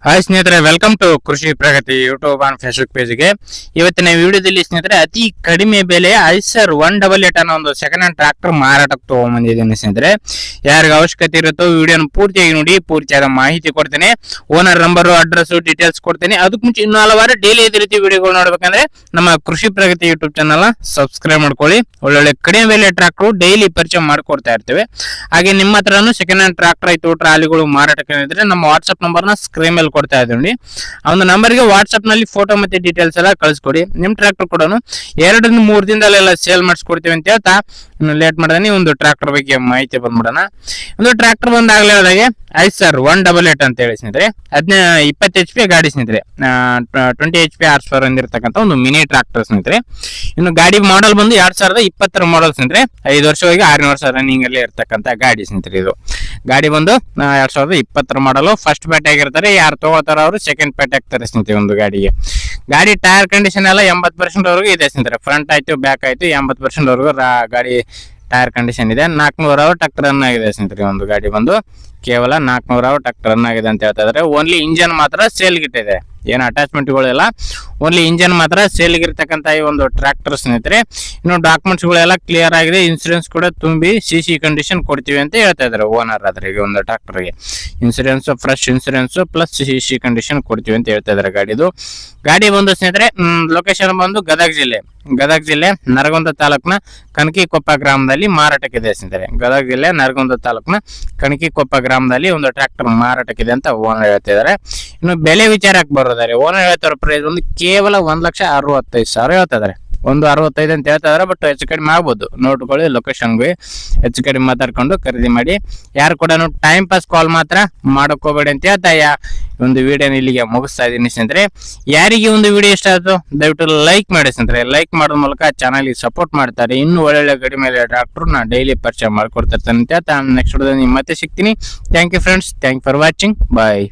Hi ಸ್ನೇಹಿತರೆ, welcome to ಕೃಷಿ ಪ್ರಗತಿ YouTube and Facebook ಪೇಜ್ಗೆ. ಇವತ್ತಿನ ವಿಡಿಯೋದಲ್ಲಿ ಸ್ನೇಹಿತರೆ ಅತಿ ಕಡಿಮೆ ಬೆಲೆಯ ಐಸರ್ 188 ಅನ್ನೋ ಒಂದು ಸೆಕೆಂಡ್ ಹ್ಯಾಂಡ್ ಟ್ರಾಕ್ಟರ್ ಮಾರಾಟಕ್ಕೆ ತಗೊಂಡ್ಬಂದಿದ್ದೀನಿ ಸ್ನೇಹಿತರೆ. ಯಾರಿಗೆ ಅವಶ್ಯಕತೆ ಇರುತ್ತೋ ವಿಡಿಯೋನ ಪೂರ್ತಿಯಾಗಿ ನೋಡಿ, ಪೂರ್ತಿಯಾದ ಮಾಹಿತಿ ಕೊಡ್ತೇನೆ. ಓನರ್ ನಂಬರ್, ಅಡ್ರೆಸ್, ಡೀಟೇಲ್ಸ್ ಕೊಡ್ತೇನೆ. ಅದಕ್ಕೆ ಮುಂಚೆ ಇನ್ನೂ ಹಲವಾರು ಡೈಲಿ ಇದೇ ರೀತಿ ವಿಡಿಯೋಗಳು ನೋಡ್ಬೇಕಂದ್ರೆ ನಮ್ಮ ಕೃಷಿ ಪ್ರಗತಿ ಯೂಟ್ಯೂಬ್ ಚಾನಲ್ ಸಬ್ಸ್ಕ್ರೈಬ್ ಮಾಡ್ಕೊಳ್ಳಿ. ಒಳ್ಳೊಳ್ಳೆ ಕಡಿಮೆ ಬೆಲೆ ಟ್ರಾಕ್ಟರ್ ಡೈಲಿ ಪರಿಚಯ ಮಾಡ್ಕೊಡ್ತಾ ಇರ್ತೇವೆ. ಹಾಗೆ ನಿಮ್ಮ ಹತ್ರನು ಸೆಕೆಂಡ್ ಹ್ಯಾಂಡ್ ಟ್ರಾಕ್ಟರ್ ಆಯ್ತು, ಟ್ರಾಲಿಗಳು ಮಾರಾಟಕ್ಕೆ ಇದ್ರೆ ನಮ್ಮ ವಾಟ್ಸ್ಆಪ್ ನಂಬರ್ನ ಸ್ಕ್ರೀನ್ ಮೇಲೆ ಕೊಡ್ತಾ ಇದ್ದೀವಿ. ಆ ಒಂದು ನಂಬರ್ಗೆ ವಾಟ್ಸ್ಆಪ್ ನಲ್ಲಿ ಫೋಟೋ ಮತ್ತೆ ಡೀಟೇಲ್ಸ್ ಎಲ್ಲ ಕಳಿಸ್ಕೊಡಿ. ನಿಮ್ ಟ್ರಾಕ್ಟರ್ ಕೂಡ 2-3 ದಿನದಲ್ಲೆಲ್ಲ ಸೇಲ್ ಮಾಡಿಸ್ಕೊಡ್ತೀವಿ ಅಂತ ಹೇಳ್ತಾ ಇನ್ನು ಲೇಟ್ ಮಾಡಿದ್ರೆ ಒಂದು ಟ್ರಾಕ್ಟರ್ ಬಗ್ಗೆ ಮಾಹಿತಿ ಬಂದ್ಬಿಡೋಣ. ಒಂದು ಟ್ರಾಕ್ಟರ್ ಬಂದಾಗಲೇ ಐಸರ್ 188 ಅಂತ ಹೇಳಿ ಸ್ನೇಹಿತರೆ, 20 HP ಗಾಡಿ ಸ್ನೇಹಿತರೆ, 20 HP ಹಾರ್ಸ್ ಪವರ್ ಹೊಂದಿರತಕ್ಕಂಥ ಒಂದು ಮಿನಿ ಟ್ರಾಕ್ಟರ್ ಸ್ನೇಹಿತರೆ. ಇನ್ನು ಗಾಡಿ ಮಾಡೆಲ್ ಬಂದು 2020 ಮಾಡೆಲ್ ಸ್ನೇಹಿತರೆ, 5 ವರ್ಷ ಹೋಗಿ 6ನೇ ವರ್ಷ ರನ್ನಿಂಗ್ ಅಲ್ಲಿ ಇರ್ತಕ್ಕಂಥ ಗಾಡಿ ಸ್ನೇಹಿತರೆ. ಇದು ಗಾಡಿ ಬಂದು 2020 ಮಾಡಲು ಫಸ್ಟ್ ಪೇಟೆ ಆಗಿರ್ತಾರೆ. ಯಾರು ತಗೋತಾರ ಅವರು ಸೆಕೆಂಡ್ ಪೇಟೆ ಆಗ್ತಾರೆ ಸ್ನೇಹಿತರೆ. ಒಂದು ಗಾಡಿಗೆ ಗಾಡಿ ಟೈರ್ ಕಂಡೀಷನ್ ಎಲ್ಲ 80% ವರೆಗೂ ಇದೆ ಸ್ನೇಹಿತರೆ. ಫ್ರಂಟ್ ಆಯ್ತು, ಬ್ಯಾಕ್ ಆಯ್ತು, 80% ವರೆಗೂ ಗಾಡಿ ಟೈರ್ ಕಂಡೀಷನ್ ಇದೆ. 400 ಅವರ್ ಟ್ರಾಕ್ಟರ್ ರನ್ ಆಗಿದೆ ಸ್ನೇಹಿತರೆ. ಒಂದು ಗಾಡಿ ಬಂದು ಕೇವಲ 400 ಅವರ್ ಟ್ರಾಕ್ಟರ್ ರನ್ ಆಗಿದೆ ಅಂತ ಹೇಳ್ತಾ ಇದಾರೆ. ಓನ್ಲಿ ಇಂಜನ್ ಮಾತ್ರ ಸೇಲ್ಗಿಟ್ಟಿದೆ, ಏನು ಅಟ್ಯಾಚ್ಮೆಂಟ್ಗಳೆಲ್ಲ, ಓನ್ಲಿ ಇಂಜನ್ ಮಾತ್ರ ಸೇಲ್ಗಿರ್ತಕ್ಕಂಥ ಈ ಒಂದು ಟ್ರಾಕ್ಟರ್ ಸ್ನೇಹಿತರೆ. ಇನ್ನು ಡಾಕ್ಯುಮೆಂಟ್ಸ್ಗಳೆಲ್ಲ ಕ್ಲಿಯರ್ ಆಗಿದೆ, ಇನ್ಸೂರೆನ್ಸ್ ಕೂಡ ತುಂಬಿ CC ಕಂಡೀಷನ್ ಕೊಡ್ತೀವಿ ಅಂತ ಹೇಳ್ತಾ ಇದಾರೆ ಓನರ್. ಆದ್ರೆ ಈಗ ಒಂದು ಟ್ರಾಕ್ಟರ್ಗೆ insurance, fresh insurance plus CC condition ಕೊಡ್ತೀವಿ ಅಂತ ಹೇಳ್ತಾ ಇದಾರೆ. ಗಾಡಿ ಬಂದು ಸ್ನೇಹಿತರೆ ಲೊಕೇಶನ್ ಬಂದು ಗದಗ ಜಿಲ್ಲೆ ನರಗುಂದ ತಾಲೂಕಿನ ಕಣಕಿಕೊಪ್ಪ ಗ್ರಾಮದಲ್ಲಿ ಮಾರಾಟಕ್ಕಿದೆ ಸ್ನೇಹಿತರೆ. ಗದಗ ಜಿಲ್ಲೆ ನರಗುಂದ ತಾಲೂಕಿನ ಕಣಕಿಕೊಪ್ಪ ಗ್ರಾಮದಲ್ಲಿ ಒಂದು ಟ್ರಾಕ್ಟರ್ ಮಾರಾಟಕ್ಕಿದೆ ಅಂತ ಓನರ್ ಹೇಳ್ತಿದ್ದಾರೆ. ಇನ್ನು ಬೆಲೆ ವಿಚಾರಕ್ಕೆ ಬರೋದಾರೆ, ಓನರ್ ಹೇಳ್ತಾರ ಪ್ರೈಸ್ ಒಂದು ಕೇವಲ 1,65,000 ಹೇಳ್ತಾ ಇದಾರೆ. 1,65 ಅಂತ ಹೇಳ್ತಾ ಇದಾರೆ. ಬಟ್ ಹೆಚ್ಚು ಕಡಿಮೆ ಆಗ್ಬೋದು, ನೋಡ್ಕೊಳ್ಳಿ. ಲೊಕೇಶನ್ಗೆ ಹೆಚ್ಚು ಕಡಿಮೆ ಮಾತಾಡ್ಕೊಂಡು ಖರೀದಿ ಮಾಡಿ. ಯಾರು ಕೂಡ ಟೈಮ್ ಪಾಸ್ ಕಾಲ್ ಮಾತ್ರ ಮಾಡಕ್ ಹೋಗ್ಬೇಡಿ ಅಂತ ಹೇಳ್ತಾ ಒಂದು ವಿಡಿಯೋನ ಇಲ್ಲಿಗೆ ಮುಗಿಸ್ತಾ ಇದೀನಿ ಸ್ನೇಹಿತರೆ. ಯಾರಿಗೆ ಒಂದು ವಿಡಿಯೋ ಇಷ್ಟ ಆಯ್ತು ದಯವಿಟ್ಟು ಲೈಕ್ ಮಾಡಿ ಸ್ನೇಹಿತರೆ. ಲೈಕ್ ಮಾಡೋದ್ ಮೂಲಕ ಚಾನಲ್ಗೆ ಸಪೋರ್ಟ್ ಮಾಡ್ತಾರೆ. ಇನ್ನು ಒಳ್ಳೊಳ್ಳೆ ಕಡಿಮೆ ಟ್ರಾಕ್ಟರ್ ನಾ ಡೈಲಿ ಪರಿಚಯ ಮಾಡ್ಕೊಡ್ತಿರ್ತಾನೆ ಅಂತ ಹೇಳ್ತಾ ನೆಕ್ಸ್ಟ್ ವಿಡಿಯೋದಲ್ಲಿ ಮತ್ತೆ ಸಿಗ್ತೀನಿ. Thank you friends, thank for watching, bye.